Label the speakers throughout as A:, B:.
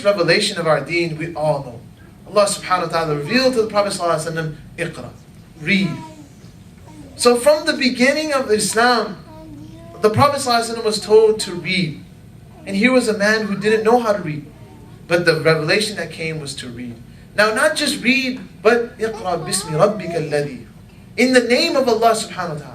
A: revelation of our deen, we all know. Allah subhanahu wa ta'ala revealed to the Prophet sallallahu alaihi wasallam, Iqra, read. So from the beginning of Islam, the Prophet sallallahu alaihi wasallam was told to read. And here was a man who didn't know how to read. But the revelation that came was to read. Now not just read, but Iqra bismi rabbika alladhi. In the name of Allah subhanahu wa ta'ala.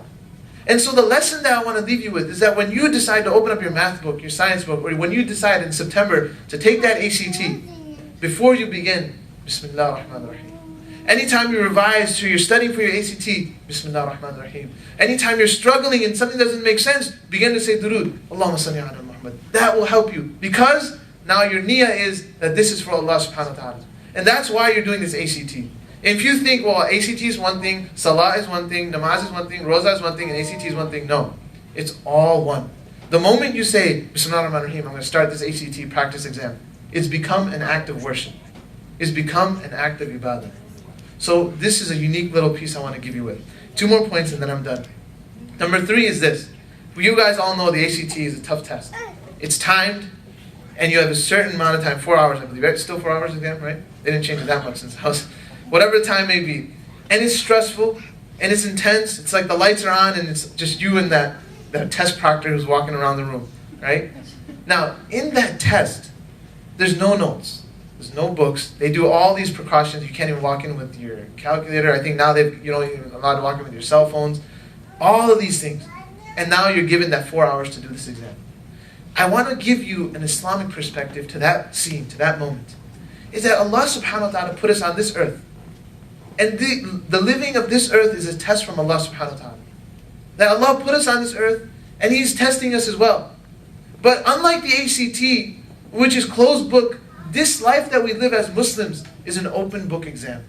A: And so the lesson that I want to leave you with is that when you decide to open up your math book, your science book, or when you decide in September to take that ACT, before you begin, Bismillah ar-Rahman ar-Rahim. Anytime you revise to you're studying for your ACT, Bismillah ar-Rahman ar-Rahim. Anytime you're struggling and something doesn't make sense, begin to say durood, Allahumma salli ala Muhammad. That will help you. Because now your niyyah is that this is for Allah subhanahu wa ta'ala. And that's why you're doing this ACT. If you think, well, ACT is one thing, Salah is one thing, Namaz is one thing, Roza is one thing, and ACT is one thing, no. It's all one. The moment you say, Bismillah ar-Rahman ar-Rahim, I'm going to start this ACT practice exam, it's become an act of worship. It's become an act of ibadah. So this is a unique little piece I want to give you with. 2 more points and then I'm done. Number 3 is this. You guys all know the ACT is a tough test. It's timed, and you have a certain amount of time, 4 hours I believe, right? Still 4 hours exam, right? They didn't change it that much since I was... Whatever the time may be. And it's stressful, and it's intense. It's like the lights are on, and it's just you and that test proctor who's walking around the room, right? Now, in that test, there's no notes. There's no books. They do all these precautions. You can't even walk in with your calculator. I think now you don't even allowed to walk in with your cell phones. All of these things. And now you're given that 4 hours to do this exam. I want to give you an Islamic perspective to that scene, to that moment. Is that Allah subhanahu wa ta'ala put us on this earth. And the living of this earth is a test from Allah subhanahu wa ta'ala. That Allah put us on this earth, and He's testing us as well. But unlike the ACT, which is closed book, this life that we live as Muslims is an open book exam.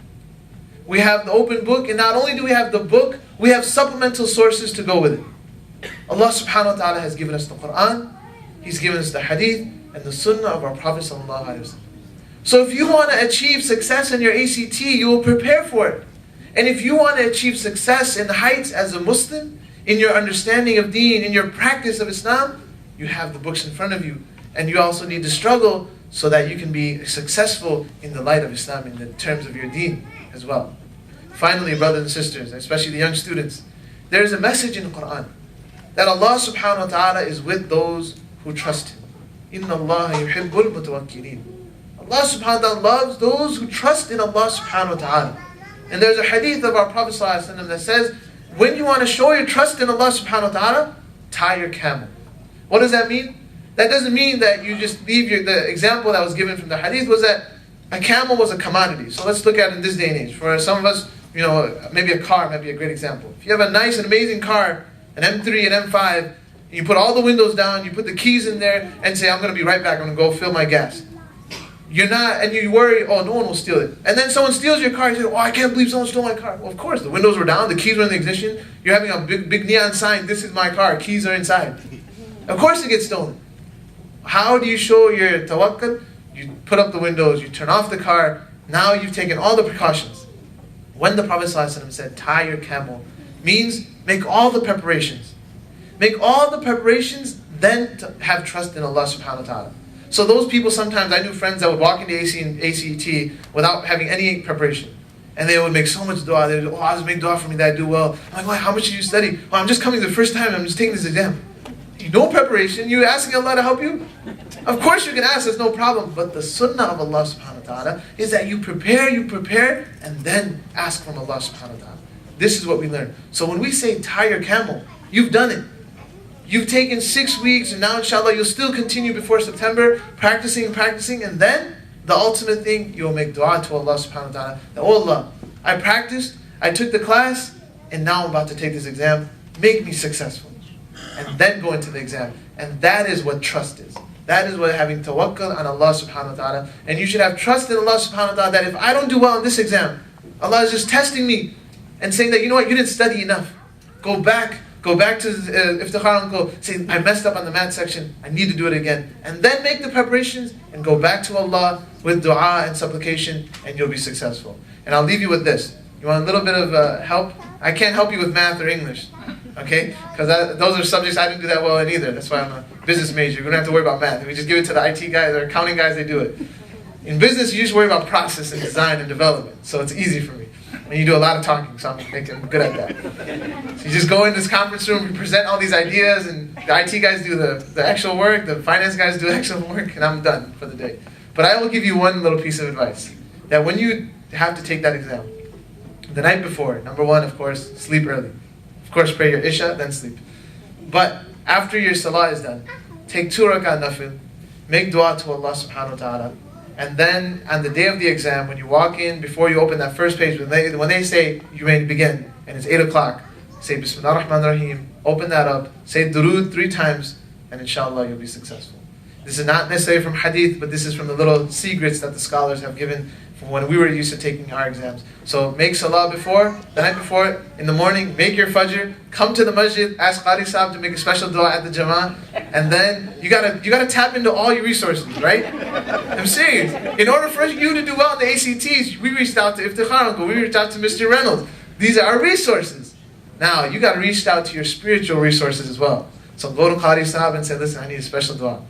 A: We have the open book, and not only do we have the book, we have supplemental sources to go with it. Allah subhanahu wa ta'ala has given us the Quran, He's given us the Hadith, and the Sunnah of our Prophet sallallahu alaihi wasallam. So if you want to achieve success in your ACT, you will prepare for it. And if you want to achieve success in heights as a Muslim, in your understanding of deen, in your practice of Islam, you have the books in front of you. And you also need to struggle so that you can be successful in the light of Islam, in the terms of your deen as well. Finally, brothers and sisters, especially the young students, there is a message in the Quran that Allah subhanahu wa ta'ala is with those who trust Him. Inna Allah yuhibbul mutawakkilin. Allah subhanahu wa ta'ala loves those who trust in Allah subhanahu wa ta'ala. And there's a hadith of our Prophet sallallahu alaihi wasallam that says, when you want to show your trust in Allah subhanahu wa ta'ala, tie your camel. What does that mean? That doesn't mean that you just leave the example that was given from the hadith was that a camel was a commodity. So let's look at it in this day and age. For some of us, maybe a car might be a great example. If you have a nice and amazing car, an M3, an M5, you put all the windows down, you put the keys in there, and say, I'm going to be right back, I'm going to go fill my gas. You're not, and you worry, oh, no one will steal it. And then someone steals your car, you say, oh, I can't believe someone stole my car. Well, of course, the windows were down, the keys were in the ignition, you're having a big neon sign, this is my car, keys are inside. Of course it gets stolen. How do you show your tawakkul? You put up the windows, you turn off the car, now you've taken all the precautions. When the Prophet ﷺ said, tie your camel, means make all the preparations. Make all the preparations, then to have trust in Allah subhanahu wa ta'ala. So those people sometimes, I knew friends that would walk into ACT without having any preparation. And they would make so much dua. They would, Allah, make dua for me that I do well. I'm like, well, how much did you study? Well, I'm just coming the first time, I'm just taking this exam. No preparation, you asking Allah to help you? Of course you can ask, there's no problem. But the sunnah of Allah subhanahu wa ta'ala is that you prepare, and then ask from Allah subhanahu wa ta'ala. This is what we learn. So when we say tie your camel, you've done it. You've taken 6 weeks, and now inshallah you'll still continue before September, practicing, and then the ultimate thing, you'll make dua to Allah subhanahu wa ta'ala. That, oh Allah, I practiced, I took the class, and now I'm about to take this exam. Make me successful. And then go into the exam. And that is what trust is. That is what having tawakkul on Allah subhanahu wa ta'ala. And you should have trust in Allah subhanahu wa ta'ala that if I don't do well in this exam, Allah is just testing me and saying that, you know what, you didn't study enough. Go back to Iftikhar uncle, say, I messed up on the math section, I need to do it again. And then make the preparations and go back to Allah with dua and supplication, and you'll be successful. And I'll leave you with this. You want a little bit of help? I can't help you with math or English. Okay? Because those are subjects I didn't do that well in either. That's why I'm a business major. We don't have to worry about math. We just give it to the IT guys or accounting guys, they do it. In business, you just worry about process and design and development, so it's easy for me. And you do a lot of talking, so I'm good at that. So you just go in this conference room, you present all these ideas, and the IT guys do the actual work, the finance guys do the actual work, and I'm done for the day. But I will give you one little piece of advice, that when you have to take that exam, the night before, number one, of course, sleep early. Of course, pray your Isha, then sleep. But after your Salah is done, take 2 rak'ah nafil, make dua to Allah subhanahu wa ta'ala, and then on the day of the exam, when you walk in, before you open that first page, when they say you may begin, and it's 8 o'clock, say Bismillah ar-Rahman ar-Rahim, open that up, say Durood 3 times, and inshallah you'll be successful. This is not necessarily from hadith, but this is from the little secrets that the scholars have given from when we were used to taking our exams. So make salah before, the night before, in the morning, make your fajr, come to the masjid, ask Qari Sahib to make a special dua at the Jama'ah, and then you gotta tap into all your resources, right? I'm serious. In order for you to do well in the ACTs, we reached out to Iftikhar Uncle, we reached out to Mr. Reynolds. These are our resources. Now, you gotta reach out to your spiritual resources as well. So go to Qari Sahib and say, listen, I need a special dua.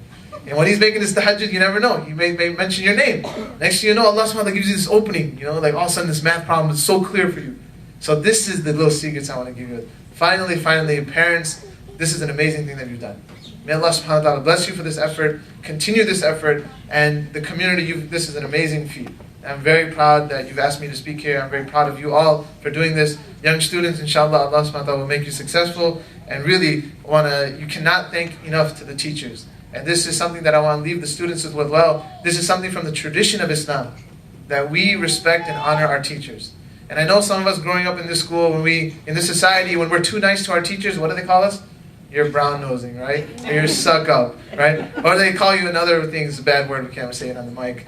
A: And when he's making this tahajjud, you never know. He may mention your name. Next thing you know, Allah subhanahu wa ta'ala gives you this opening. You know, like all of a sudden this math problem is so clear for you. So this is the little secrets I want to give you. Finally, parents, this is an amazing thing that you've done. May Allah subhanahu wa ta'ala bless you for this effort. Continue this effort. And the community, this is an amazing feat. I'm very proud that you've asked me to speak here. I'm very proud of you all for doing this. Young students, inshallah, Allah subhanahu wa ta'ala will make you successful. And really, you cannot thank enough to the teachers. And this is something that I want to leave the students with well. This is something from the tradition of Islam, that we respect and honor our teachers. And I know some of us growing up in this school, in this society, when we're too nice to our teachers, what do they call us? You're brown-nosing, right? Or you're suck up, right? Or they call you another thing, it's a bad word, we can't say it on the mic.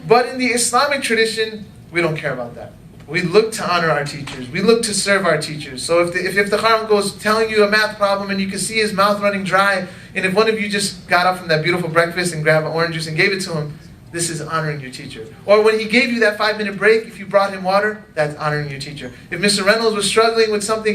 A: But in the Islamic tradition, we don't care about that. We look to honor our teachers. We look to serve our teachers. So if the Kharam goes telling you a math problem and you can see his mouth running dry, and if one of you just got up from that beautiful breakfast and grabbed an orange juice and gave it to him, this is honoring your teacher. Or when he gave you that 5-minute break, if you brought him water, that's honoring your teacher. If Mr. Reynolds was struggling with something